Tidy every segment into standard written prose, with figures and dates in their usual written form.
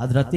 हजरत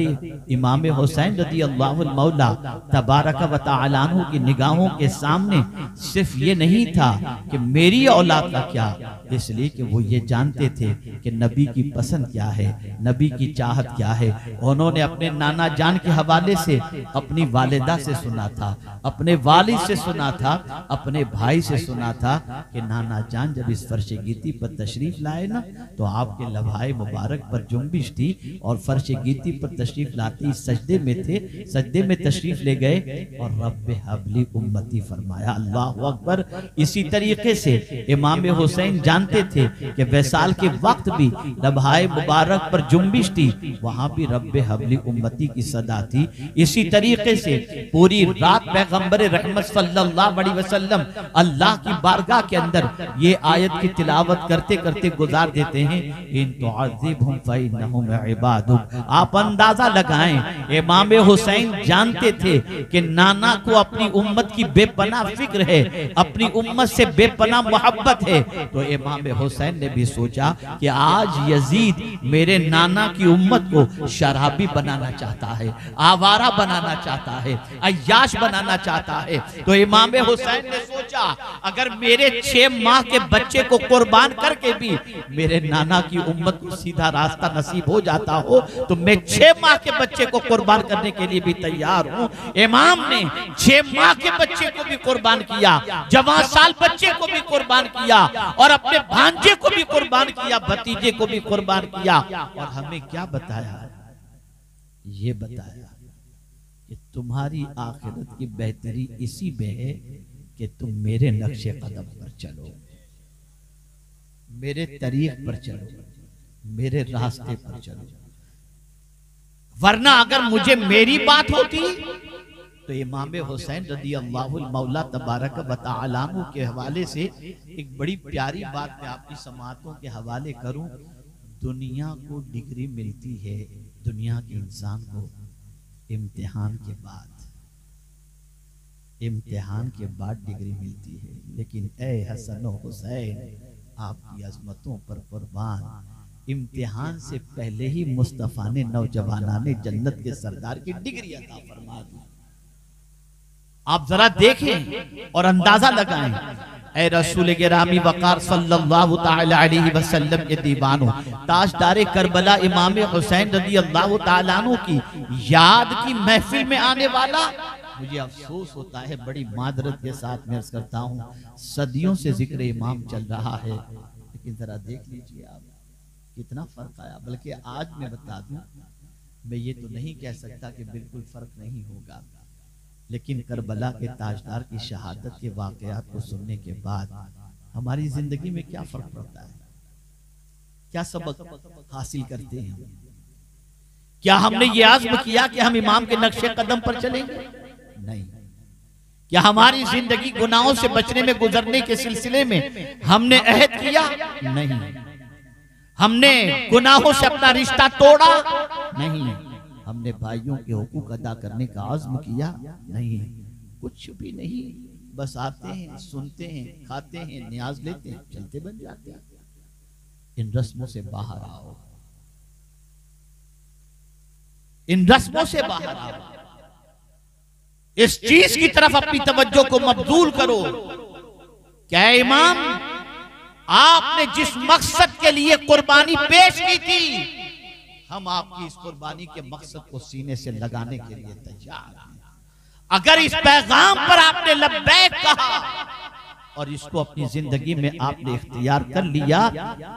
इमाम हुसैन रज़ी अल्लाहु मौला तबारक व तआला अन्हु की निगाहों के सामने सिर्फ ये नहीं था कि मेरी औलाद का क्या, इसलिए कि वो ये जानते थे कि नबी की पसंद क्या है, नबी की चाहत क्या है। उन्होंने अपने नाना जान के हवाले से अपनी वालिदा से सुना था, अपने वालिद से सुना था, अपने भाई से सुना था कि नाना जान जब इस फर्श गीती पर तशरीफ लाए ना तो आपके लभाए मुबारक पर जुम्बिश थी और फर्श गीती पर तशरीफ लाती सजदे में थे, सजदे में तशरीफ ले गए और रब्बे हबली उम्मती फरमाया। अल्लाह अकबर। इसी तरीके से इमाम हुसैन जानते थे कि वैसाल के वक्त भी लभाए मुबारक पर जुम्बिश थी, वहां भी रब्बे हबली उम्मती की सदा थी। इसी तरीके से पूरी रात पैगंबर रहमत सल्लल्लाहु अलैहि वसल्लम अल्लाह की बारगाह के अंदर ये आयत की तिलावत करते करते गुजार देते हैं, इन तुअज़्ज़िबहुम फइन्नहुम इबादुक। आप अंदाजा लगाएं, इमाम हुसैन जानते थे कि नाना को अपनी उम्मत की बेपनाह फिक्र है, अपनी उम्मत से बेपनाह मोहब्बत है। तो इमाम हुसैन ने भी सोचा कि आज यजीद मेरे नाना की उम्मत को शराबी बनाना चाहता है, आवारा बनाना चाहता है, अय्याश बनाना चाहता है। तो इमाम हुसैन ने सोचा अगर मेरे 6 माह के बच्चे को कुर्बान करके भी मेरे नाना की उम्मत को सीधा रास्ता नसीब हो जाता हो तो मैं 6 माह के बच्चे को कुर्बान करने के लिए भी तैयार हूं। इमाम ने 6 माह के बच्चे को भी कुर्बान किया, जवान साल बच्चे को भी कुर्बान किया और अपने भांजे को भी कुर्बान किया, भतीजे को भी कुर्बान किया। और हमें क्या बताया? ये बताया कि तुम्हारी आखिरत की बेहतरी इसी में है कि तुम मेरे नक्शे कदम पर चलो, मेरे तरीक पर चलो, मेरे रास्ते पर चलो। वरना अगर मुझे मेरी बात होती तो इमाम हुसैन रज़ी अल्लाहु मौला तबारक व तआला अन्हु के हवाले से एक बड़ी प्यारी बात मैं आपकी समाअतों के हवाले करूं। दुनिया को डिग्री मिलती है, दुनिया के इंसान को इम्तिहान के बाद, इम्तिहान के बाद डिग्री मिलती है। लेकिन ए हसन व हुसैन आपकी अजमतों पर कुर्बान, इम्तिहान से पहले ही मुस्तफा ने नौजवाना ने जन्नत के सरदार की डिग्री अता फरमा दी। आप जरा देखें और अंदाजा लगाएं। ए रसूल गिरामी वक़ार सल्लल्लाहु तआला अलैहि वसल्लम के दीवानों, ताजदारे करबला इमाम हुसैन रज़ी अल्लाहु तआला अन्हु की याद की महफिल में आने वाला मुझे अफसोस होता है, बड़ी मादरत के साथ मैं अर्ज करता हूँ, सदियों से जिक्र इमाम चल रहा है, लेकिन जरा देख लीजिए आप कितना फर्क आया। बल्कि आज मैं बता दूं, मैं ये तो नहीं कह सकता कि बिल्कुल फर्क नहीं होगा, लेकिन करबला के ताजदार की शहादत के वाकयात को सुनने के बाद हमारी जिंदगी में क्या फर्क पड़ता है, क्या सबक हासिल करते हैं? क्या हमने ये आज़्म किया कि हम इमाम के नक्शे कदम पर चलेंगे? नहीं। क्या हमारी जिंदगी गुनाहों से बचने में गुजरने के सिलसिले में हमने अहद किया? नहीं। हमने गुनाहों से अपना रिश्ता तोड़ा? नहीं। हमने भाइयों के हुकूक अदा करने का आज़्म किया? नहीं। कुछ भी नहीं, बस आते हैं, सुनते हैं, खाते हैं, न्याज लेते हैं, चलते बन जाते हैं। इन रस्मों से बाहर आओ, इन रस्मों से बाहर आओ, इस चीज की तरफ अपनी तवज्जो को मबजूल करो। क्या इमाम, आपने जिस मकसद के लिए कुर्बानी पेश की थी, हम आपकी इस कुर्बानी के मकसद को सीने से लगाने के लिए तैयार हैं। अगर इस पैगाम पर आपने लब्बैक कहा और इसको अपनी जिंदगी में आपने इख्तियार कर लिया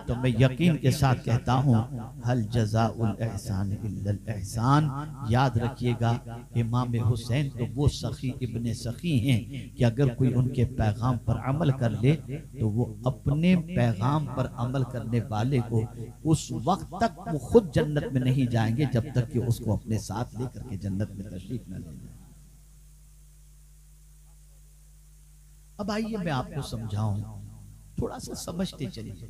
तो मैं यकीन के साथ कहता हूँ, हल जज़ाउल एहसान इल्लल एहसान। याद रखिएगा, इमाम हुसैन तो वो सखी इब्ने सखी हैं कि अगर कोई उनके पैगाम पर अमल कर ले तो वो अपने पैगाम पर अमल करने वाले को उस वक्त तक वो खुद जन्नत में नहीं जाएंगे जब तक कि उसको अपने साथ लेकर के जन्नत में तशरीफ न ले जाए। अब आइए मैं आपको समझाऊं, थोड़ा सा समझते चलिए।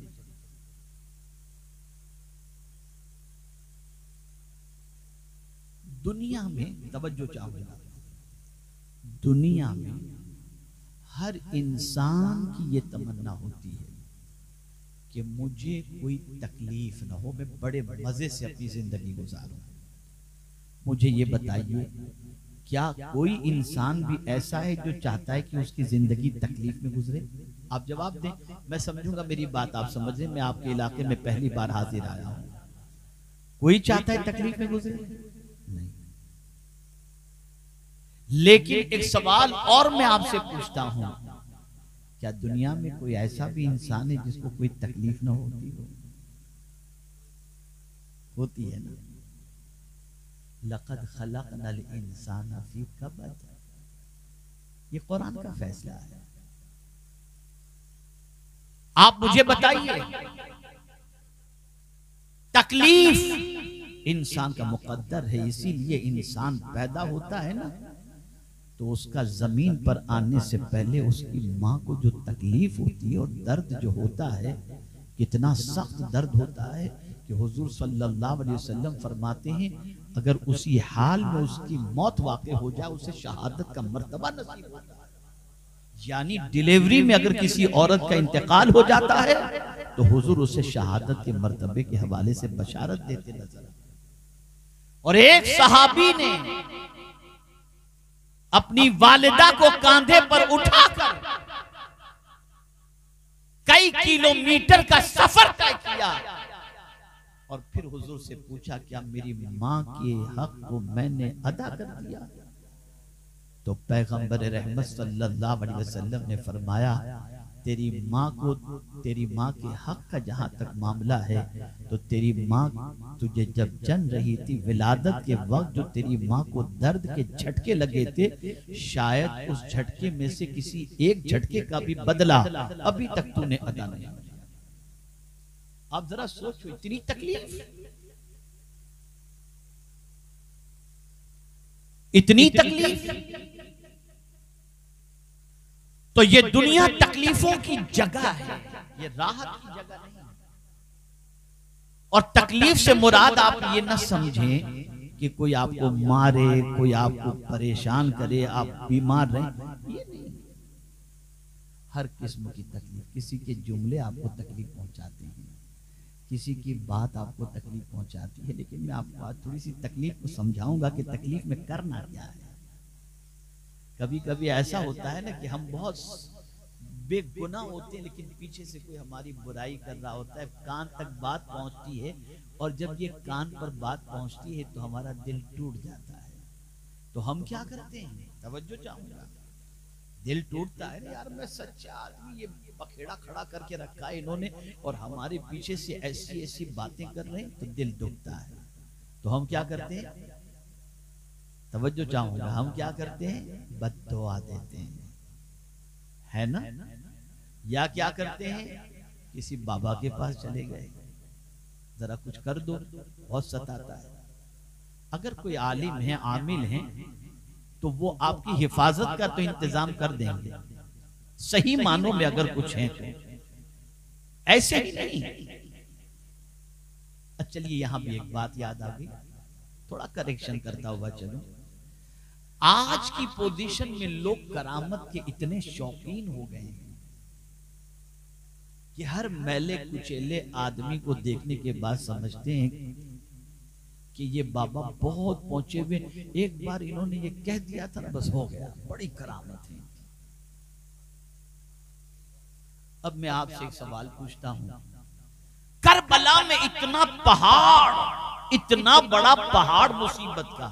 दुनिया में तवज्जो चाहूंगा, दुनिया में हर इंसान की ये तमन्ना होती है कि मुझे कोई तकलीफ ना हो, मैं बड़े मजे से अपनी जिंदगी गुजारूं। मुझे ये बताइए, क्या कोई इंसान भी ऐसा है जो चाहता है कि उसकी जिंदगी तकलीफ में गुजरे? आप जवाब दें, मैं समझूंगा मेरी बात आप समझ रहे। मैं आपके इलाके में पहली बार हाजिर आया हूं। कोई चाहता है तकलीफ में गुजरे? नहीं। लेकिन एक सवाल और मैं आपसे पूछता हूं, क्या दुनिया में कोई ऐसा भी इंसान है जिसको कोई तकलीफ ना होती हो? होती है ना। लक़द ख़लक़नल इंसान फ़ी कबद, ये कुरान का फैसला है। आप मुझे बताइए, तकलीफ इंसान का मुकद्दर है, इसीलिए इंसान पैदा होता है ना, तो उसका जमीन पर आने से पहले उसकी माँ को जो तकलीफ होती है और दर्द जो होता है, कितना सख्त दर्द होता है कि हुजूर सल्लल्लाहु अलैहि वसल्लम फरमाते हैं, अगर उसी हाल में उसकी मौत वाक़ई हो जाए, उसे शहादत का मर्तबा नसीब होता है। यानी डिलीवरी में अगर किसी औरत का इंतकाल हो जाता है तो हुजूर उसे शहादत के मर्तबे के हवाले से बशारत देते नजर। और एक सहाबी ने अपनी वालिदा को कांधे पर उठाकर कई किलोमीटर का सफर तय किया और फिर हुजूर से पूछा, क्या मेरी माँ के हक को मैंने अदा कर दिया? तो पैगंबर रहमत सल्लल्लाहु अलैहि वसल्लम ने फरमाया, तेरी माँ के हक का जहां तक मामला है, तो तेरी माँ तुझे जब जन रही थी, विलादत के वक्त जो तेरी माँ को दर्द के झटके लगे थे, शायद उस झटके में से किसी एक झटके का भी बदला अभी तक तूने अदा नहीं किया। आप जरा सोचो, इतनी तकलीफ, इतनी तकलीफ। तो ये दुनिया तकलीफों की जगह है, ये राहत की जगह नहीं। और तकलीफ से मुराद आप ये ना समझें कि कोई आपको मारे, कोई आपको परेशान करे, आप बीमार रहें, ये नहीं। हर किस्म की तकलीफ, किसी के जुमले आपको तकलीफ पहुंचाते हैं, किसी की बात आपको तकलीफ पहुंचाती है, लेकिन मैं आपको आज थोड़ी सी तकलीफ को समझाऊंगा कि तकलीफ में करना क्या है। कभी कभी ऐसा होता है ना कि हम बहुत बेगुनाह होते हैं, लेकिन पीछे से कोई हमारी बुराई कर रहा होता है, कान तक बात पहुंचती है, और जब ये कान पर बात पहुंचती है तो हमारा दिल टूट जाता है। तो हम क्या करते हैं, तवज्जो चाहूंगा, दिल टूटता है ना, यार मैं सच्चा आदमी, ये बखेड़ा खड़ा करके रखा है इन्होंने और हमारे पीछे से ऐसी ऐसी बातें कर रहे हैं, तो दिल दुखता है। तो हम क्या करते हैं, तवज्जो चाहूंगा, हम क्या करते हैं, बद्दुआ देते हैं, है ना, या क्या करते हैं, किसी बाबा के पास चले गए, जरा कुछ कर दो, बहुत सताता है। अगर कोई आलिम है, आमिल है, तो वो आपकी हिफाजत का तो इंतजाम कर देंगे, सही मानों में अगर कुछ है तो, ऐसे ही नहीं। चलिए यहां भी एक बात याद आ गई, थोड़ा करेक्शन करता हुआ चलो। आज की पोजीशन में लोग करामत के इतने शौकीन हो गए हैं कि हर मैले कुचेले आदमी को देखने के बाद समझते हैं कि ये बाबा बहुत पहुंचे हुए। एक बार इन्होंने ये कह दिया था, बस हो गया, बड़ी करामत है। अब मैं आपसे एक सवाल पूछता हूं, करबला में इतना पहाड़, इतना बड़ा पहाड़ मुसीबत का,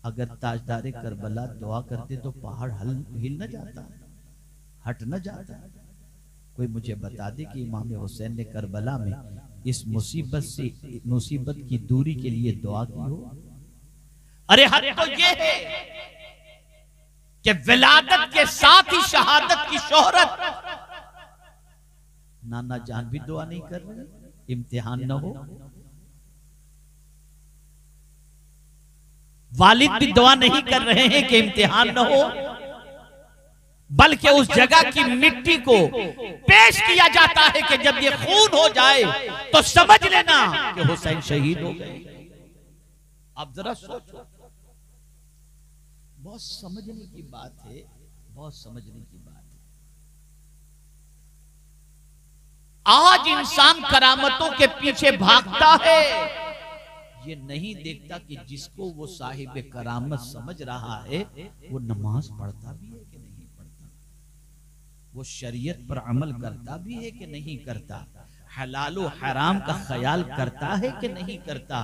अगर ताजदारे करबला दुआ करते तो पहाड़ हिल न जाता, हट न जाता। कोई मुझे बता दे कि इमाम हुसैन ने करबला में इस मुसीबत से, मुसीबत की दूरी के लिए दुआ की हो? अरे हद तो ये है कि विलादत के साथ ही शहादत की शोहरत, नाना जान भी दुआ नहीं कर रहे, इम्तिहान न हो, वालिद भी दुआ नहीं कर रहे हैं कि इम्तिहान न हो, बल्कि उस जगह की मिट्टी को पेश किया जाता है कि जब ये खून हो जाए तो समझ लेना कि हुसैन शहीद हो गए। अब जरा सोचो, बहुत समझने की बात है, बहुत समझने की बात है। आज इंसान करामतों के पीछे भागता है, ये नहीं देखता कि जिसको वो साहिब करामत समझ रहा है वो नमाज पढ़ता भी है कि नहीं पढ़ता, वो शरीयत पर अमल करता भी है कि नहीं करता, हलालो हराम का ख्याल करता है कि नहीं करता,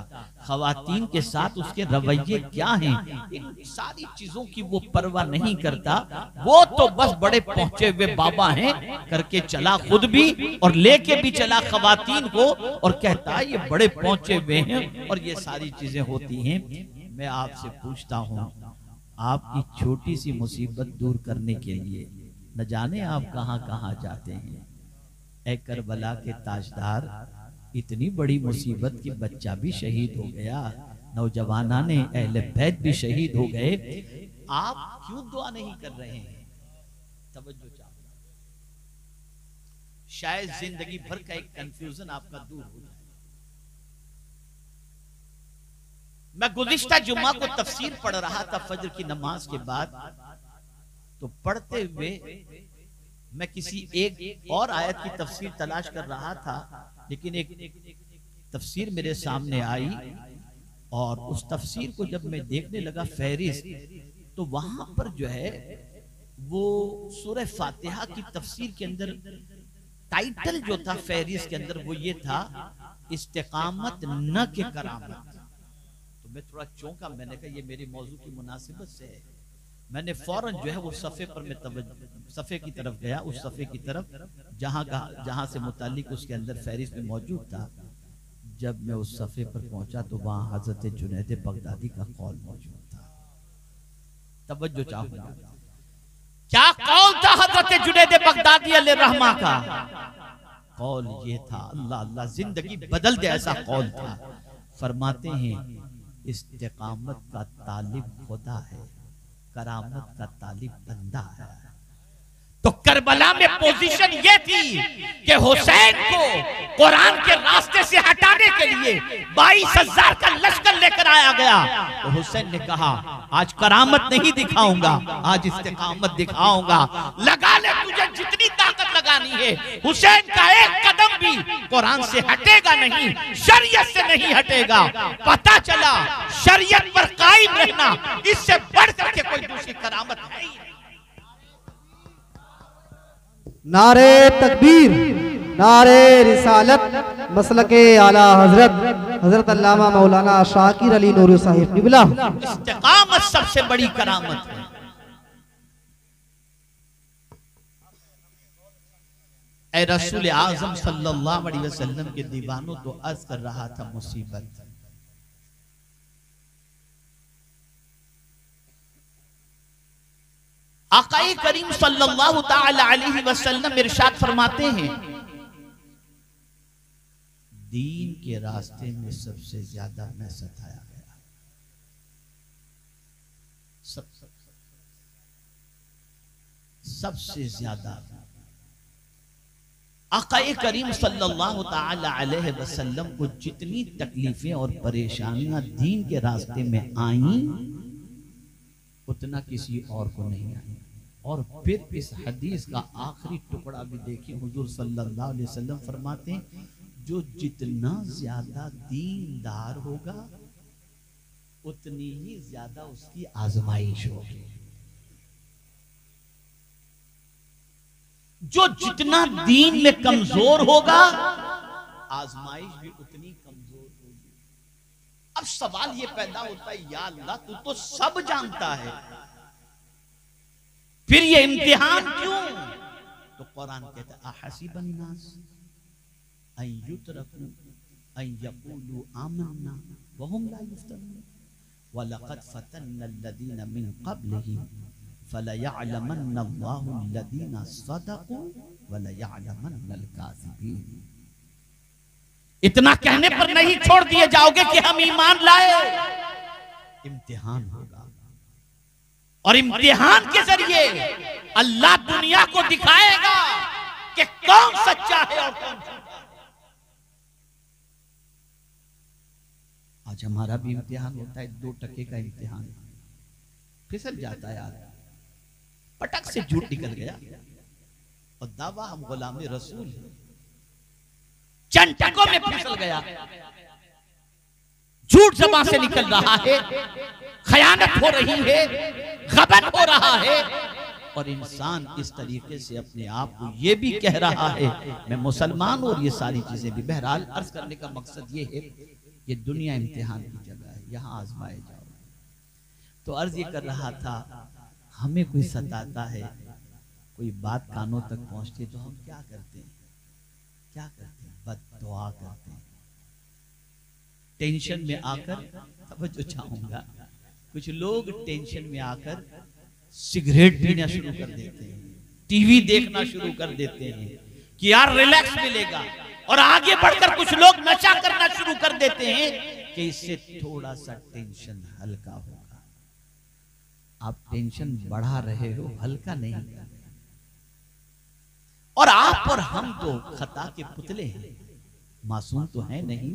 खवातीन के साथ उसके रवैये क्या हैं, इन सारी चीजों की वो परवाह नहीं करता। वो तो बस बड़े पहुंचे हुए बाबा हैं, करके चला खुद भी और लेके भी चला खवातीन को, और कहता है ये बड़े पहुंचे हुए हैं और ये सारी चीजें होती हैं। मैं आपसे पूछता हूँ, आपकी छोटी सी मुसीबत दूर करने के लिए न जाने आप कहाँ कहाँ जाते हैं। ऐ करबला के ताजदार, इतनी बड़ी मुसीबत कि बच्चा भी शहीद हो गया, नौजवाना ने अहले बैत भी शहीद हो गए, आप क्यों दुआ नहीं कर रहे हैं? तवज्जो चाहो, शायद जिंदगी भर का एक कंफ्यूजन आपका दूर हो जाए। मैं गुज़िश्ता जुम्मा को तफसीर पढ़ रहा था फजर की नमाज के बाद, तो पढ़ते हुए मैं किसी एक और आयत की तफसीर तलाश कर रहा था, लेकिन एक तफसीर मेरे सामने आई और उस तफसीर को जब मैं देखने लगा फहरिस्त, तो वहां पर जो है वो सूरह फातिहा की तफसीर के अंदर टाइटल जो था फहरिस्त के अंदर वो ये था, इस्तिकामत न के करामत। तो मैं थोड़ा चौंका, मैंने कहा ये मेरी मौजू की मुनासिबत से है। मैंने फौरन जो है वो सफ़े पर मैं सफ़े की तरफ गया, उस सफ़े की तरफ जहां से मुतालिक उसके अंदर फहरिस्त में मौजूद था। जब मैं उस सफ़े पर पहुंचा तो वहां हजरत जुनैद बगदादी का कौल मौजूद था। तवज्जो चाहूंगा, क्या कौल था हजरत जुनैद बगदादी अलैहिर्रहमा का? कौल ये था, अल्लाह अल्लाह जिंदगी बदल दे, ऐसा कौल था। फरमाते हैं इस्तिकामत का तालिब खुदा है, करामत का तालिब बंदा है। तो करबला में पोजीशन ये थी कि हुसैन को कुरान के रास्ते से हटाने के लिए 22,000 का लश्कर लेकर आया गया। तो हुसैन ने कहा आज करामत नहीं दिखाऊंगा, आज इस्तिकामत दिखाऊंगा। लगा ले तुझे जितनी ताकत लगानी है, हुसैन का एक कदम भी कुरान से हटेगा नहीं, शरीयत से नहीं हटेगा। पता चला शरीयत पर कायम रहना इससे बढ़कर के कोई दूसरी करामत नहीं। नारे तकबीर, नारे रिसालत, मसलके आला हजरत हजरत अल्लामा मौलाना शाकिर अली नूरी साहिब निबला। इस्तिकामत सबसे बड़ी करामत है। ऐ रसूल आज़म सल्लल्लाहु अलैहि वसल्लम के दीवानों, तो अर्ज कर रहा था मुसीबत। आक़ाए करीम सल्लल्लाहु ताला अलैहि वसल्लम इरशाद फरमाते हैं, दीन के रास्ते में सबसे ज्यादा मैं सताया गया, सबसे ज्यादा। आक़ाए करीम सल्लल्लाहु ताला अलैहि वसल्लम को जितनी तकलीफें और परेशानियां दीन के रास्ते में आईं, उतना किसी और को नहीं आई। और फिर इस हदीस का आखिरी टुकड़ा भी देखिए, हुजूर सल्लल्लाहु अलैहि वसल्लम फरमाते हैं, जो जितना ज्यादा दीनदार होगा उतनी ही ज्यादा उसकी आजमाइश होगी। जो जितना दीन में कमजोर होगा आजमाइश भी उतनी कमजोर होगी। अब सवाल ये पैदा होता है, या अल्लाह तू तो सब जानता है, फिर ये इम्तिहान क्यों? तो कुरान कहता है अहसिबन नास अन युतरकू अन यक़ूलू आमन्ना व हुम ला युफ्तनून व लक़द फतन्ना अल्लज़ीना मिन क़ब्लिहिम फलयअलमन्ना अल्लाहु अल्लज़ीना सदक़ू व लयअलमन्ना अल-काज़िबीन। इतना कहने पर नहीं छोड़ दिए जाओगे कि हम ईमान लाए, इम्तिहान होगा। और इम्तिहान के जरिए अल्लाह दुनिया को दिखाएगा कि कौन सच्चा है और कौन झूठा। आज हमारा भी इम्तिहान होता है, 2 टके का इम्तिहान, फिसल जाता है यार, पटक से झूठ निकल गया और दावा हम गुलामे रसूल हैं, चंद टकों में फिसल गया। झूठ ज़बान से निकल रहा है, खयानत हो रही है, गबन हो रहा है, और इंसान इस तरीके से अपने आप को ये भी कह रहा है मैं मुसलमान हूं, और ये सारी चीजें भी। बहरहाल अर्ज करने का मकसद ये है, ये दुनिया इम्तिहान की जगह है, यहाँ आजमाए जाओ। तो अर्ज ये कर रहा था, हमें कोई सताता है, कोई बात कानों तक पहुंचती है, तो हम क्या करते हैं? क्या करते हैं? बद्दुआ करते हैं। टेंशन में आकर, तवज्जो चाहूंगा, कुछ लोग टेंशन में आकर सिगरेट पीना शुरू कर देते हैं, टीवी देखना शुरू कर देते हैं कि यार रिलैक्स मिलेगा, और आगे बढ़कर कुछ लोग नशा करना शुरू कर देते हैं कि इससे थोड़ा सा टेंशन हल्का होगा। आप टेंशन बढ़ा रहे हो, हल्का नहीं कर रहे। और आप और हम तो खता के पुतले हैं, मासूम तो है नहीं।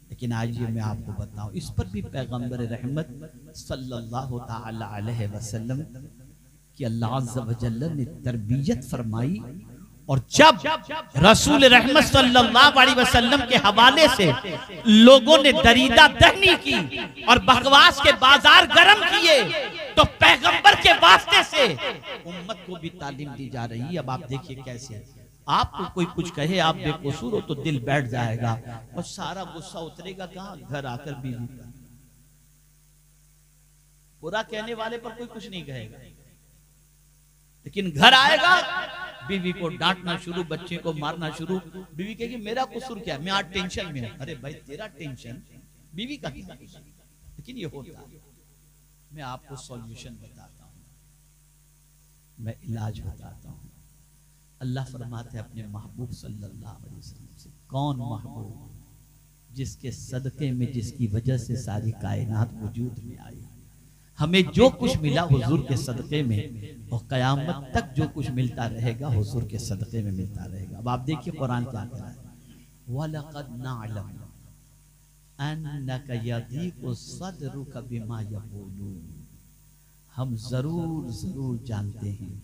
लेकिन आज ये मैं आपको बताऊं, इस पर भी पैगंबर रहमत सल्लल्लाहु ताला अलैहि वसल्लम की अल्लाह अज़्ज़ व जल्ल ने तरबियत फरमाई। और जब रसूल रहमत सल्लल्लाहु अलैहि वसल्लम के हवाले से लोगों ने दरीदा दहनी की और बकवास के बाजार गर्म किए, तो पैगंबर के वास्ते से उम्मत को भी तालीम दी जा रही है। अब आप देखिए कैसे, आपको कोई कुछ कहे, आप बेकसूर हो तो दिल बैठ जाएगा, और सारा गुस्सा उतरेगा कहां? घर आकर बीवी पर। बुरा कहने वाले पर कोई कुछ नहीं कहेगा, लेकिन घर आएगा, बीवी को डांटना शुरू, बच्चे को मारना शुरू। बीवी कहेगी मेरा कसूर क्या है, मैं आज टेंशन में हूं। अरे भाई तेरा टेंशन, बीवी का क्या कसूर? लेकिन ये होता है। मैं आपको सॉल्यूशन बताता हूं, मैं इलाज बताता हूं। अल्लाह फरमाते अपने महबूब सल्लल्लाहु अलैहि वसल्लम से, कौन महबूब? जिसके सदके में, जिसकी वजह से सारी कायनात वजूद में आई। हमें जो कुछ मिला हुजूर के सदके में, और क़यामत तक जो कुछ मिलता रहेगा हुजूर के सदके में मिलता रहेगा। अब आप देखिए कुरान क्या कह रहा है, वलक़द नअलम अन्नका यदीक़ु सदरुका बिमा यक़ूलून। हम जरूर जरूर जानते हैं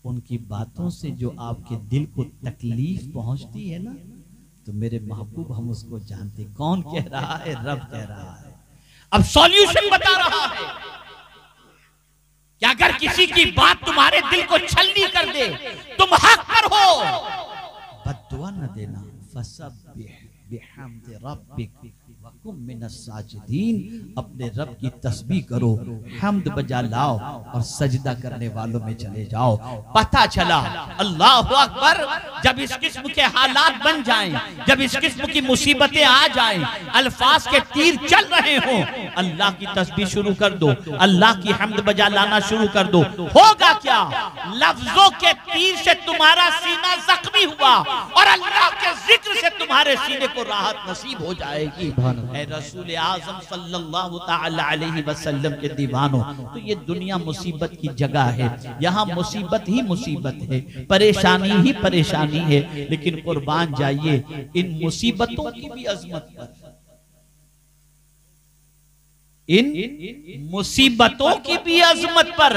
उनकी बातों से जो आपके दिल को तकलीफ पहुंचती है ना, तो मेरे महबूब हम उसको जानते। कौन कह रहा है? रब कह रहा है। अब सॉल्यूशन बता रहा है कि अगर किसी की बात तुम्हारे दिल को छलनी कर दे, तुम हक पर हो, बद्दुआ न देना। फसब्बिह बिहम्दि रब्बिक वकुम मिनस साजिदीन। अपने रब की तस्बीह करो, हम्द बजा लाओ, और सजदा करने वालों में चले जाओ। पता चला अल्लाह अकबर, जब इस किस्म के हालात बन जाएं, जब इस किस्म की मुसीबतें आ जाएं, अल्फाज के तीर चल रहे हों, अल्लाह की तस्बीह शुरू कर दो, अल्लाह की हम्द बजा लाना शुरू कर दो। होगा क्या? लफ्जों के तीर से तुम्हारा सीना जख्मी हुआ, और अल्लाह के जिक्र से तुम्हारे सीने को राहत नसीब हो जाएगी। रसूल आज़म सल्लल्लाहु ताला अलैहि वसल्लम के दीवानों, तो ये दुनिया मुसीबत की जगह है, यहाँ मुसीबत ही मुसीबत है, परेशानी ही परेशानी है। लेकिन कुर्बान जाइए इन मुसीबतों की भी अजमत पर, इन मुसीबतों की भी अजमत पर,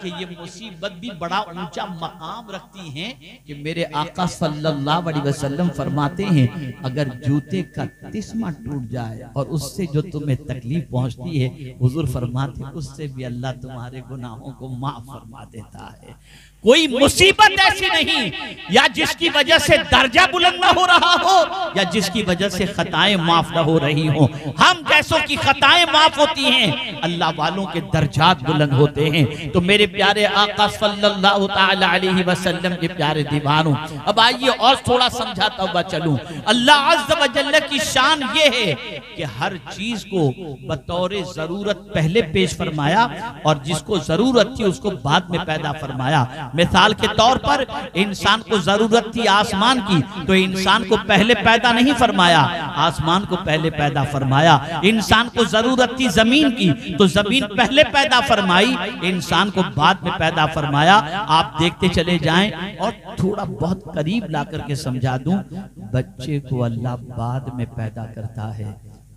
कि ये मुसीबत भी बड़ा ऊंचा मकाम रखती हैं। कि मेरे आका सल्लल्लाहु अलैहि वसल्लम फरमाते हैं, अगर जूते का तिस्मा टूट जाए और उससे जो तुम्हें तकलीफ पहुंचती है, हुजूर फरमाते हैं उससे भी अल्लाह तुम्हारे गुनाहों को माफ फरमा देता है। कोई मुसीबत ऐसी नहीं, या जिसकी वजह से दर्जा बुलंद ना हो रहा हो, या जिसकी वजह से खताएं माफ ना हो रही हो। हम जैसों की खताएं माफ होती हैं, अल्लाह वालों के दर्जात बुलंद होते हैं। तो मेरे प्यारे आका सल्लल्लाहु ताला अलैहि वसल्लम के प्यारे दीवानों, अब आइए और थोड़ा समझाता हुआ चलूं। अल्लाह अज़्ज़ व जल्ल की शान ये है कि हर चीज को बतौर जरूरत पहले पेश फरमाया, और जिसको जरूरत थी उसको बाद में पैदा फरमाया। मिसाल के तौर पर इंसान को जरूरत थी आसमान की, तो इंसान को पहले पैदा नहीं फरमाया, आसमान को पहले पैदा फरमाया। इंसान को जरूरत थी जमीन की, तो जमीन पहले पैदा फरमाई, इंसान को बाद में पैदा फरमाया। आप देखते चले जाएं, और थोड़ा बहुत करीब ला करके समझा दूं, बच्चे को अल्लाह बाद में पैदा करता है,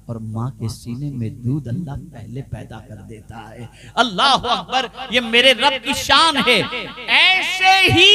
और माँ के सीने में दूध अल्लाह पहले पैदा कर देता है। अल्लाह अकबर, ये मेरे रब की शान है। ऐसे ही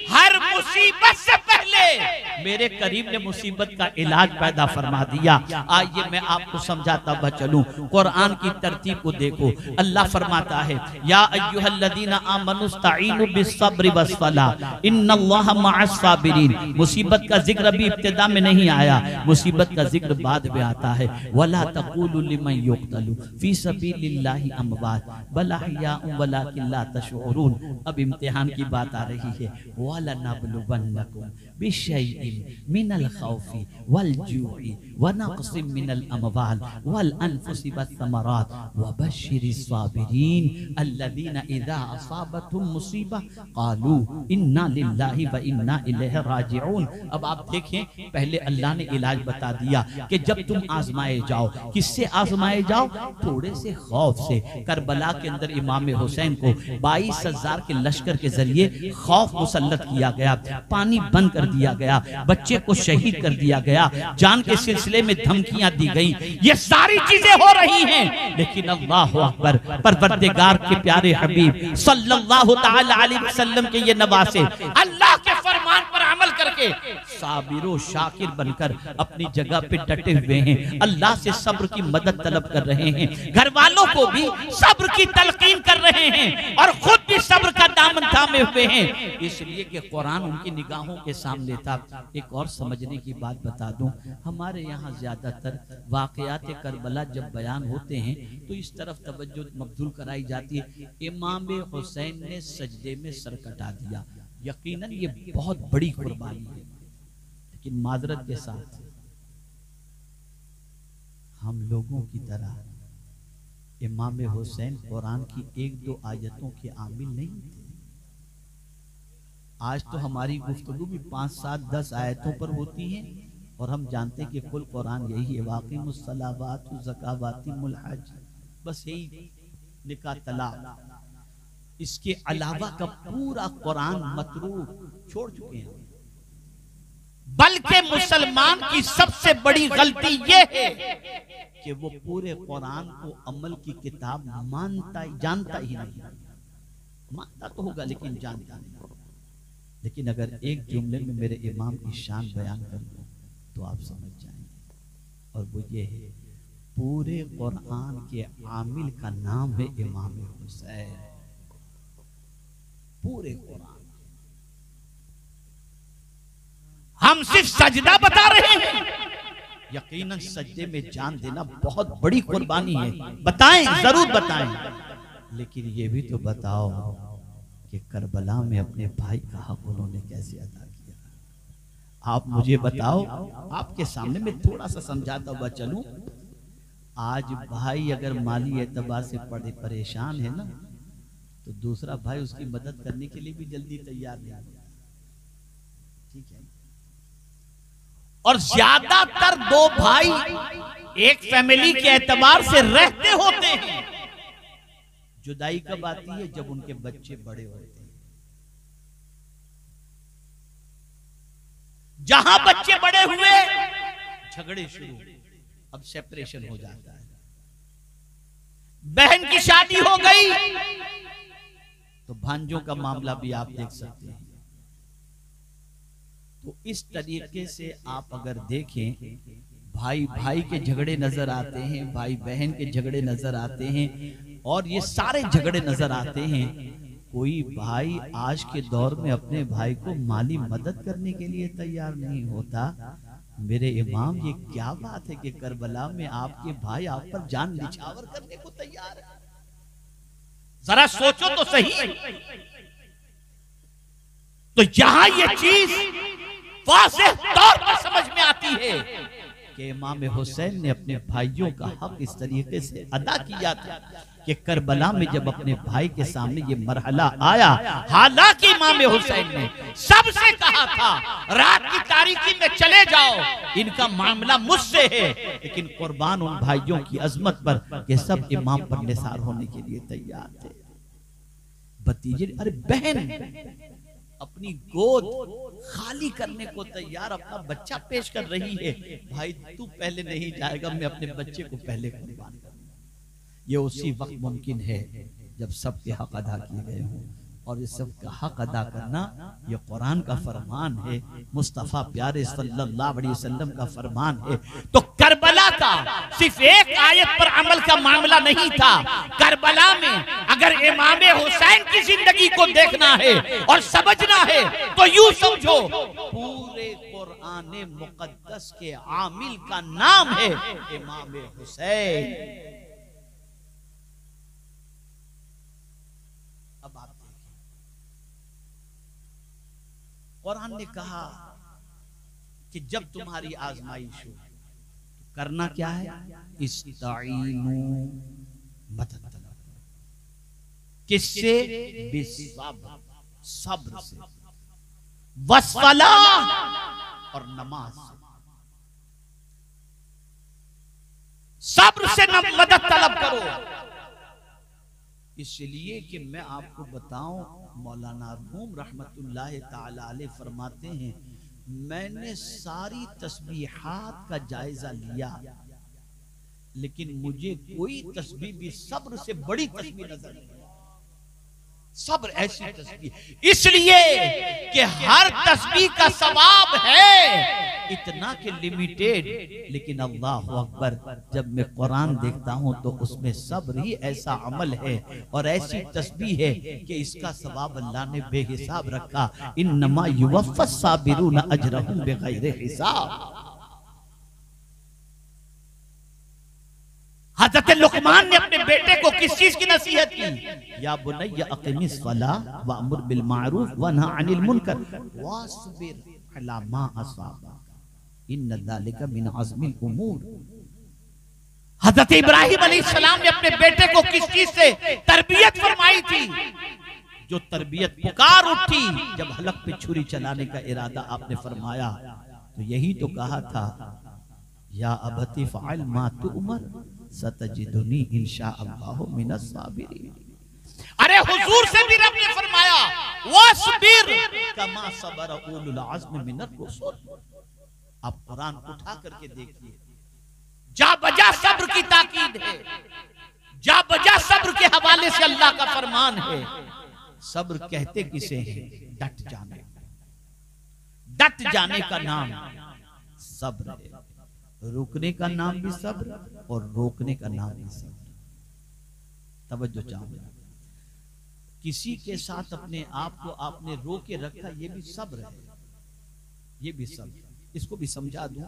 हर मुसीबत से पहले पहले मेरे करीम ने मुसीबत का इलाज पैदा फरमा दिया। आइए मैं आपको समझाता हुआ चलूं, कुरान की तरतीब को देखो। अल्लाह फरमाता है या अय्युहल्लज़ीना आमनुस्तईनु बिस्सब्रि वस्सलाह इन्नल्लाहा मअस साबिरीन। मुसीबत का जिक्र अभी इब्तिदा में नहीं आया, मुसीबत का जिक्र बाद में आता है। वला तक़ूलु लिमन युक़तलु फी सबीलिल्लाहि अमवात बल अहयाउन वलाकिन ला तशऊरून। अब इम्तिहान की बात आ रही है। वला नबलुवन्नकुम बिशैइन मिनल खौफि वल जूइ व नक़सिम मिनल अमवाल वल अनफुसि वस्समरात व बश्शिरिस साबिरीन अल्लज़ीना इज़ा असाबतहुम मुसीबा क़ालू इन्ना लिल्लाहि व इन्ना इलैहि राजिऊन। अब आप देखें, पहले अल्लाह ने इलाज बता दिया कि जब तुम आजमाए जाओ, किससे आजमाए जाओ? थोड़े से खौफ से। करबला के अंदर इमाम हुसैन को 22,000 के लश्कर के जरिए खौफ मुसल्लत किया गया, पानी बंद कर दिया गया, बच्चे को शहीद कर दिया गया, जान के सिलसिले में धमकियां दी गई। ये सारी चीजें हो रही हैं, लेकिन अल्लाहु अकबर, परवरदिगार के प्यारे हबीब सल्लल्लाहु तआला अलैहि वसल्लम के ये नवासे अल्लाह के फरमान पर अमल करके साबिरो शाकिर बनकर अपनी जगह पे डटे हुए हैं। अल्लाह से सब्र की मदद तलब कर रहे हैं, घर वालों को भी सब्र की तलकीन कर रहे हैं और खुद भी सब्र का दामन थामे हुए हैं, इसलिए कि कुरान उनकी निगाहों के सामने था। एक और समझने की बात बता दूं, हमारे यहाँ ज्यादातर वाकयात करबला जब बयान होते हैं तो इस तरफ तवज्जो मबजूल कराई जाती है, इमाम हुसैन ने सजदे में सर कटा दिया। यकीनन ये बहुत बड़ी कुर्बानी है, लेकिन माजरत के साथ हम लोगों की तरह इमाम हुसैन कुरान की 1-2 आयतों के आमिल नहीं थे। आज तो हमारी गुफ्तगू भी 5, 7, 10 आयतों पर होती है और हम जानते हैं कि कुल कुरान यही है, वाक़िमुस्सलावातु ज़कावातिमुल हज, बस यही निकाह तलाक। इसके अलावा का पूरा कुरान मतरूक छोड़ चुके हैं। बल्कि मुसलमान की सबसे बड़ी गलती यह है कि वो पूरे कुरान को अमल की किताब जानता ही नहीं। मानता तो होगा लेकिन जानता नहीं। लेकिन अगर एक जुमले में मेरे इमाम की शान बयान कर दूं तो आप समझ जाएंगे, और वो ये है, पूरे कुरान के आमिल का नाम है इमाम हुसैन। पूरे कुरान हम सिर्फ सजदा बता रहे हैं, यकीनन सजदे में जान देना बहुत बड़ी कुर्बानी है। बताएं, जरूर बताएं, लेकिन ये भी तो बताओ कि करबला में अपने भाई का हक उन्होंने कैसे अदा किया। आप मुझे बताओ, आपके सामने मैं थोड़ा सा समझाता हुआ चलूं। आज भाई अगर माली एतबार से परेशान है ना, तो दूसरा भाई उसकी मदद करने के लिए भी जल्दी तैयार नहीं होता। ठीक है, और ज्यादातर 2 भाई एक फैमिली के एतबार से रहते होते हैं। जुदाई कब आती है? जब उनके बच्चे बड़े होते हैं। जहां बच्चे बड़े हुए, झगड़े शुरू, अब सेपरेशन हो जाता है। बहन की शादी हो गई तो भांजों का मामला भी आप देख सकते हैं। तो इस तरीके से आप अगर देखें, भाई भाई के झगड़े नजर आते हैं, भाई बहन के झगड़े नजर आते हैं, और ये सारे झगड़े नजर आते हैं। कोई भाई आज के दौर में अपने भाई को माली मदद करने के लिए तैयार नहीं होता। मेरे इमाम, ये क्या बात है कि करबला में आपके भाई आप पर जान निछावर करने को तैयार है? जरा सोचो तो सही। तो यहां ये चीज वाज़ेह तौर पर समझ में आती है कि इमाम हुसैन ने अपने भाइयों का हक इस तरीके से अदा किया था कि करबला में जब अपने भाई के सामने ये मरहला आया, हालांकि इमाम हुसैन ने सबसे कहा था रात की तारीकी में चले जाओ, इनका मामला मुझसे है, लेकिन कुर्बान उन भाइयों की अजमत पर कि सब इमाम पर निसार होने के लिए तैयार थे। भतीजे, अरे बहन अपनी गोद खाली करने को तैयार, अपना बच्चा पेश कर रही है। भाई तू पहले नहीं जाएगा, मैं अपने बच्चे को पहले कुर्बान करूंगा। ये उसी वक्त मुमकिन है जब सबके हक अदा किए गए हों। और इस सब का हक अदा करना ये कुरान का फरमान है, मुस्तफ़ा प्यारे सल्लल्लाहु अलैहि वसल्लम का फरमान है। तो करबला का सिर्फ एक आयत पर अमल का मामला नहीं था। करबला में अगर इमाम हुसैन की जिंदगी को देखना है और समझना है तो यूं समझो पूरे कुरान मुकद्दस के आमिल का नाम है इमाम हुसैन। अब आप कुरान ने कहा कि जब तुम्हारी आजमाइश हो तो करना क्या है, इस्ताईनु मदद तलब। किससे? बिसब्र, सब्र से, वस्सला और नमाज से। सब्र से मदद तलब करो। इसलिए कि मैं आपको बताऊं, मौलाना रूम रहमतुल्लाह ताला अलैह फरमाते हैं, मैंने सारी तस्बीहात का जायजा लिया लेकिन मुझे कोई तस्बीह भी सब्र से बड़ी तस्बीह नजर नहीं। सब्र ऐसी तस्बीह, इसलिए कि हर तस्बीह का सवाब है इतना कि लिमिटेड, लेकिन अल्लाह अकबर जब मैं कुरान देखता हूं तो उसमें सब्र ही ऐसा अमल है और ऐसी तस्बीह है कि इसका सवाब अल्लाह ने बेहिसाब रखा। इन्नमा युवफ़्फ़स साबिरून अजरहुम बिग़ैरि हिसाब। हज़रत लुक़मान ने अपने बेटे को किस चीज की नसीहत की? या बुनय्या अक़िमिस सलाह वअमुर बिल मारूफ वन्हा अनिल मुनकर वस्बिर अला मा असाबक इन्न ज़ालिका मिन अज़्मिल उमूर। हज़रत इब्राहिम अलैहिस्सलाम ने अपने बेटे को किस चीज से तरबियत फरमाई थी? जो तरबियत पुकार उठी जब हलक पे छुरी चलाने का इरादा आपने फरमाया तो यही तो कहा था, या अबती फ़अल मा तुअमर सतजिदुनी इंशाअल्लाहु मिनस साबिरीन। अरे हुजूर से भी रब ने फरमाया वस्बिर कमा सबरा उलुल अज़्म मिनर रुसूल। आप कुरान उठा करके देखिए, जा बजा सब्र की ताकीद है, जा बजा सब्र के हवाले से अल्लाह का फरमान है। सब्र कहते किसे हैं? डट जाने, डट जाने का नाम सब्र है। रुकने का नाम भी सब्र और रोकने का नाम भी सब्र। तवज्जो चाहूंगा, किसी के साथ अपने आप को आपने रोके रखा, ये भी सब्र है, ये भी सब्र। इसको भी समझा दूं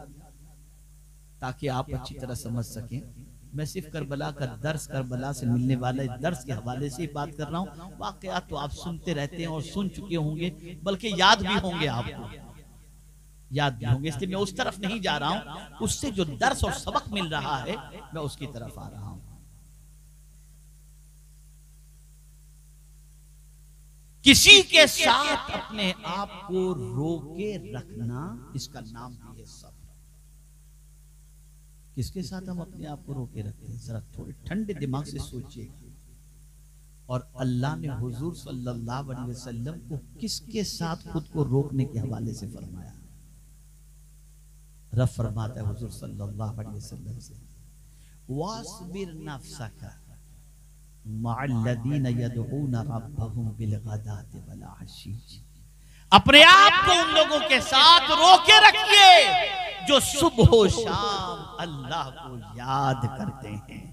ताकि आप अच्छी तरह समझ सकें। मैं सिर्फ करबला का दर्स, करबला से मिलने वाले दर्स के हवाले से ही बात कर रहा हूं। वाकयात तो आप सुनते रहते हैं और सुन चुके होंगे, बल्कि याद भी होंगे, आपको याद भी होंगे, इसलिए मैं उस तरफ नहीं जा रहा हूं। उससे जो दर्स और सबक मिल रहा है मैं उसकी तरफ आ रहा हूं। किसी के साथ अपने आप को रोके रखना, इसका नाम भी है सब्र। किसके साथ हम अपने आप को रोके रखते हैं? जरा थोड़े ठंडे दिमाग से सोचिए। और अल्लाह ने हुजूर सल्लल्लाहु अलैहि वसल्लम को किसके साथ खुद को रोकने के हवाले से फरमाया? रब फरमाता है हुजूर सल्लल्लाहु अलैहि वसल्लम से, वास्बिर नफ्सका मअल्लज़ीना यदऊना रब्बहुम बिलगदाति वल अशी। अपने आप को उन लोगों के साथ रोके रखिए जो सुबह शाम अल्लाह को याद करते हैं।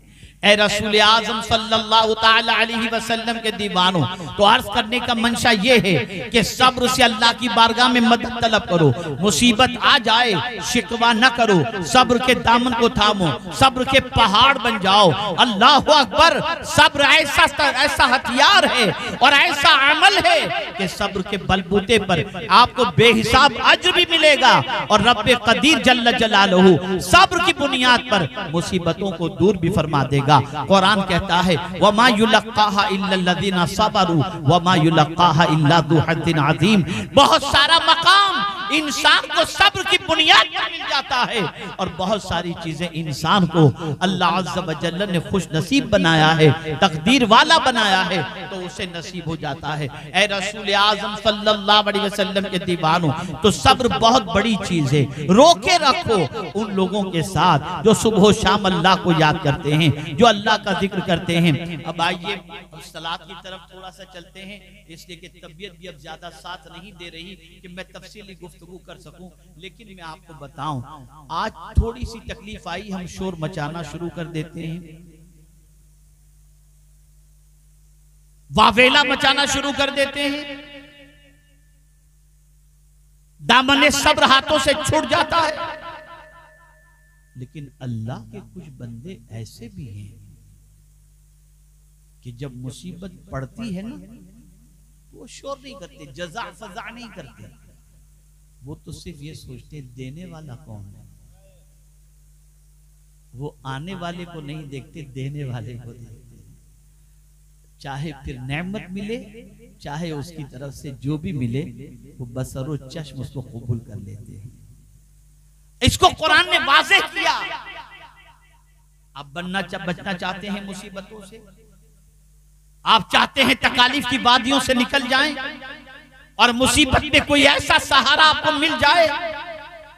ए रसूल आज़म सल्लल्लाहु ताला अलैहि वसल्लम के दीवानों, तो अर्ज करने का मंशा ये है कि सब्र से अल्लाह की बारगाह में मदद तलब करो। मुसीबत आ जाए शिकवा न करो, सब्र के दामन को थामो, सब्र के पहाड़ बन जाओ। अल्लाह अकबर। सब्र ऐसा हथियार है और ऐसा अमल है कि सब्र के बलबूते पर आपको बेहिसाब अज्र भी मिलेगा और रब्बे कदीर जल्ल जलालहू सब्र की बुनियाद पर मुसीबतों को दूर भी फरमा देगा। कुरान कहता है वमा युलक्काहा इल्लल्लज़ीना सबरू वमा युलक्काहा इल्ला ज़ू हज़्ज़िन अज़ीम। बहुत सारा मकाम इंसान को सब्र की बुनियाद पर मिल जाता है। और बहुत सारी चीजें इंसान को अल्लाह अज़्ज़ व जल्ल ने खुश नसीब बनाया है, तकदीर वाला बनाया है, तो उसे नसीब हो जाता है। ऐ रसूल आज़म सल्लल्लाहु अलैहि वसल्लम के दीवानों, तो सब्र बहुत बड़ी चीज है। रोके रखो उन लोगों के साथ जो सुबह शाम अल्लाह को याद करते हैं, जो अल्लाह का जिक्र करते हैं। अब आइए सलात की तरफ थोड़ा सा चलते हैं, इसलिए कि तबीयत भी अब ज्यादा साथ नहीं दे रही कि मैं तफसीली गुफ्तगू कर सकूं। लेकिन मैं आपको बताऊं, आज थोड़ी सी तकलीफ आई, हम शोर मचाना शुरू कर देते हैं, वावेला मचाना शुरू कर देते हैं, दामने सब्र हाथों से छूट जाता है। लेकिन अल्लाह के कुछ बंदे ऐसे भी हैं कि जब मुसीबत पड़ती है ना, वो शोर नहीं करते, जजा फजा नहीं करते, वो तो सिर्फ ये सोचते देने वाला कौन है। वो आने वाले को नहीं देखते, देने वाले को देखते। चाहे फिर नेमत मिले, चाहे उसकी तरफ से जो भी मिले, वो बसरो चश्म उसको कबूल कर लेते हैं। इसको कुरान ने वाज़ेह किया। आप बचना चाहते हैं मुसीबतों से, आप चाहते हैं तकालीफ की वादियों से निकल जाएं और मुसीबत में कोई ऐसा सहारा आपको मिल जाए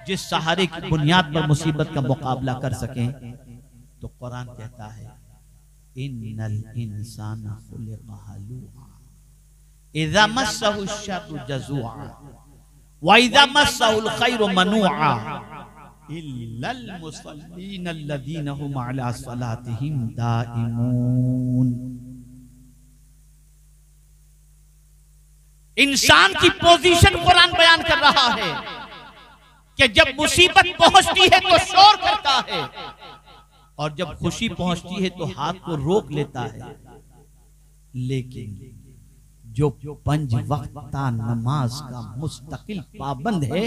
जिस सहारे की बुनियाद पर मुसीबत का मुकाबला कर सकें, तो कुरान कहता है इन्नल इंसाना खुलिक़ा हलूआ इज़ा मस्सहु शर्रु जज़ूआ व इज़ा मस्सहुल खैरु मनूआ इल्लल मुसल्लीन अल्लज़ीना हुम अला सलातिहिम दाइमून। इंसान की पोजीशन कुरान बयान कर रहा है कि जब मुसीबत पहुंचती है तो शोर करता है, और जब खुशी पहुंचती है तो हाथ को रोक लेता है। लेकिन जो 5 वक्ता नमाज का मुस्तकिल पाबंद है,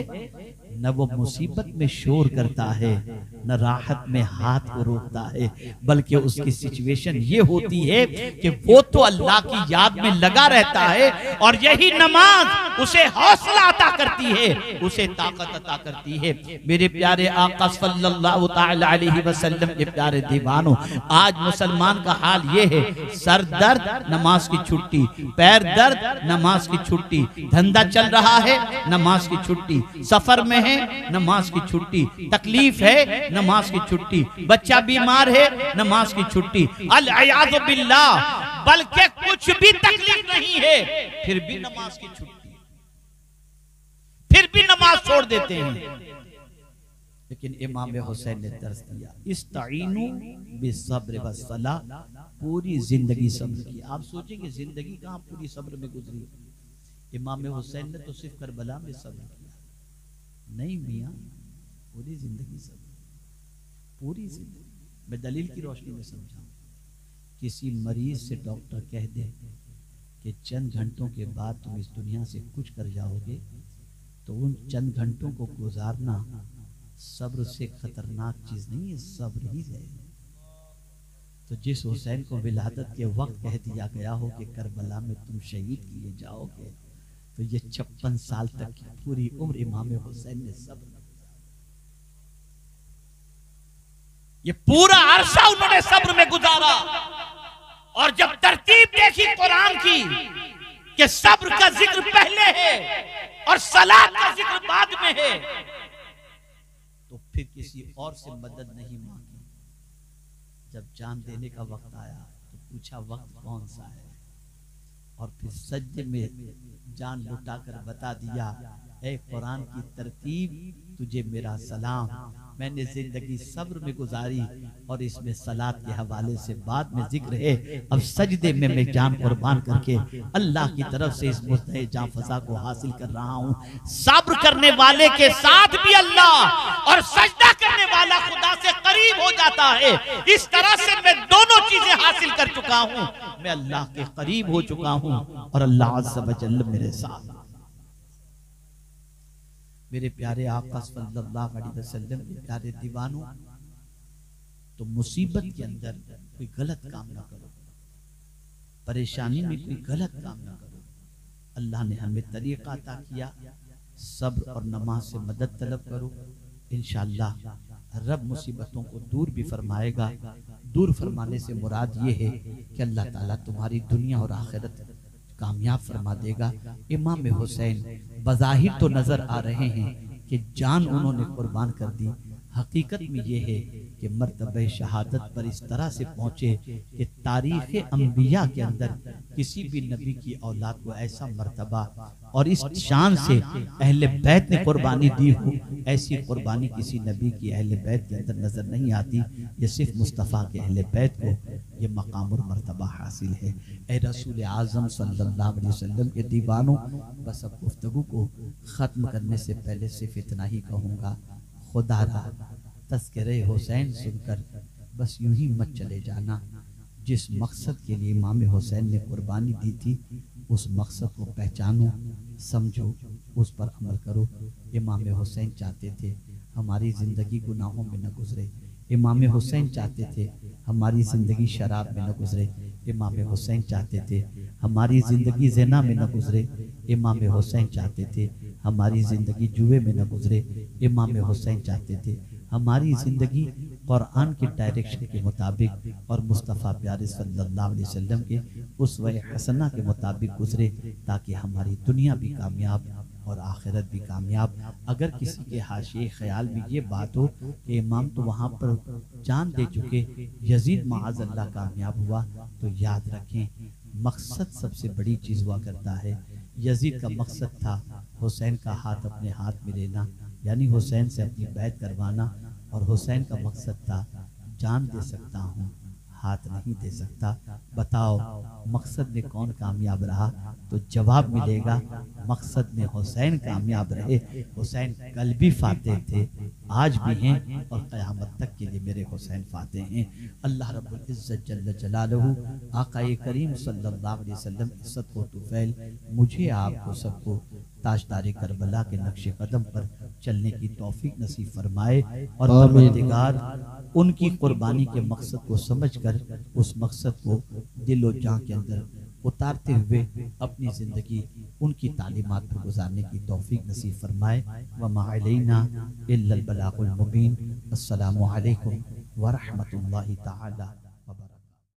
न वो मुसीबत में शोर करता है, न राहत में हाथ को रोकता है, बल्कि उसकी सिचुएशन ये होती है कि वो तो अल्लाह की याद में लगा रहता है, और यही नमाज उसे हौसला अता करती है, उसे ताकत अता करती है। मेरे प्यारे आका सल्लल्लाहु तआला अलैहि वसल्लम के प्यारे दीवानों, आज मुसलमान का हाल ये है, सर दर्द नमाज की छुट्टी, पैर दर्द नमाज की छुट्टी, धंधा चल रहा है नमाज की छुट्टी, सफर में है नमाज की छुट्टी, तकलीफ है नमाज की छुट्टी, बच्चा बीमार है नमाज की छुट्टी, अल अयाज़ु बिल्लाह, बल्कि कुछ भी तकलीफ नहीं है फिर भी नमाज की छुट्टी, फिर भी नमाज छोड़ देते हैं। लेकिन इमाम हुसैन ने दर्स दिया, इस्ताइनु बिस्सब्र वस्सलाह, पूरी जिंदगी सब्र की। आप सोचेंगे जिंदगी कहाँ पूरी सब्र में गुजरी, इमाम हुसैन ने तो सिर्फ करबला में सब्र किया। नहीं मियाँ, पूरी जिंदगी सब्र, पूरी जिंदगी। मैं दलील की रोशनी में समझाऊं, किसी मरीज से डॉक्टर कह दे कि चंद घंटों के बाद तुम इस दुनिया से कुछ कर जाओगे, तो उन चंद घंटों को गुजारना सब्र से खतरनाक चीज नहीं है, सब्र ही है। तो जिस हुसैन को विलादत के वक्त कह दिया गया हो कि करबला में तुम शहीद किए जाओगे, तो ये 56 साल तक की पूरी उम्र इमाम हुसैन ने सब्र, ये पूरा अरसा उन्होंने सब्र में गुजारा। और जब तरतीब देखी कुरान की कि सब्र का जिक्र पहले है और सलात का जिक्र बाद में है, तो फिर किसी और से मदद नहीं मांगी। जब जान देने का वक्त आया तो पूछा वक्त कौन सा है, और फिर सज्जे में जान लुटाकर बता दिया, ऐ कुरान की तरतीब तुझे मेरा सलाम, मैंने जिंदगी सब्र में गुजारी और इसमें सलात के हवाले से बाद में जिक्र है। अब सजदे में मैं जान कुर्बान करके अल्लाह की तरफ से इस मुस्तहे जान फजा को हासिल कर रहा हूँ। सब्र करने वाले के साथ भी अल्लाह और सजदा करने वाला खुदा से करीब हो जाता है। इस तरह से मैं दोनों चीजें हासिल कर चुका हूँ, मैं अल्लाह के करीब हो चुका हूँ और अल्लाह अज़्ज़ व जल्ल मेरे साथ। मेरे प्यारे आका सल्लल्लाहु अलैहि वसल्लम के प्यारे दीवानों, तो मुसीबत के अंदर कोई गलत काम ना करो, परेशानी में कोई गलत काम ना करो। अल्लाह ने हमें तरीका अता किया सब्र और नमाज से मदद तलब करो। इंशाअल्लाह रब मुसीबतों को दूर भी फरमाएगा। दूर फरमाने से मुराद ये है कि अल्लाह ताला तुम्हारी दुनिया और आखिरत कामयाब फरमा देगा। इमाम हुसैन बज़ाहिर तो नजर आ रहे हैं कि जान उन्होंने कुर्बान कर दी, हकीकत में ये है कि मर्तबे शहादत पर इस तरह से पहुंचे कि तारीख़ अंबिया के अंदर किसी भी नबी की औलाद को ऐसा मर्तबा और इस शान से अहले बैत ने कुर्बानी दी हो, ऐसी कुर्बानी किसी नबी की अहले बैत के अंदर नजर नहीं आती। ये सिर्फ मुस्तफ़ा के अहले बैत को ये मकाम और मर्तबा हासिल है। ए रसूल आज़म सल्लल्लाहु अलैहि वसल्लम के दीवानों, बस अब गुफ्तगू को ख़त्म करने से पहले सिर्फ इतना ही कहूँगा, खुदा रा तज़किरे हुसैन सुनकर बस यूं ही मत चले जाना। जिस मकसद के लिए इमाम हुसैन ने कुर्बानी दी थी, उस मकसद को पहचानो, समझो, उस पर अमल करो। इमाम हुसैन चाहते थे हमारी ज़िंदगी गुनाहों में न गुजरे। इमाम हुसैन चाहते थे हमारी ज़िंदगी शराब में न गुजरे। इमाम हुसैन चाहते थे हमारी ज़िंदगी ज़िना में न गुजरे। इमाम हुसैन चाहते थे हमारी ज़िंदगी जुए में न गुजरे। इमाम हुसैन चाहते थे हमारी ज़िंदगी कुरान के डायरेक्शन के मुताबिक और मुस्तफ़ा प्यारे सल्लल्लाहु अलैहि वसल्लम के उसवे हसना के मुताबिक गुजरे, ताकि हमारी दुनिया भी कामयाब और आखिरत भी कामयाब। अगर किसी के हाशिए ख्याल में ये बात हो कि इमाम तो वहाँ पर जान दे चुके, यजीद माअज़ल्लाह कामयाब हुआ, तो याद रखें मकसद सबसे बड़ी चीज़ हुआ करता है। यजीद का मकसद था हुसैन का हाथ अपने हाथ में लेना, यानी हुसैन से अपनी बैत करवाना, और हुसैन का मकसद था जान दे सकता हूँ, हाथ नहीं दे सकता। बताओ मकसद में कौन कामयाब रहा? तो जवाब मिलेगा मकसद में हुसैन कामयाब रहे। हुसैन कल भी फातेह थे, आज भी हैं, और क़यामत तक के लिए मेरे हुसैन फातेह हैं। अल्लाह रब्बुल इज़्ज़त जल्ल जलालहू, आक़ाए करीम सल्लल्लाहु अलैहि वसल्लम इज़्ज़त व तुफ़ैल मुझे आपको सबको ताजदारे करबला के नक्शे कदम पर चलने की तौफीक नसीब फरमाए, और परवरदिगार उनकी कुर्बानी के मकसद को समझकर उस मकसद को दिलो जान के अंदर उतारते हुए अपनी ज़िंदगी उनकी तालीमात पर गुजारने की तौफीक नसीब फरमाए। व मा अलैना इल्लल बलागुल मुबीन। अस्सलामु अलैकुम व रहमतुल्लाहि ताला।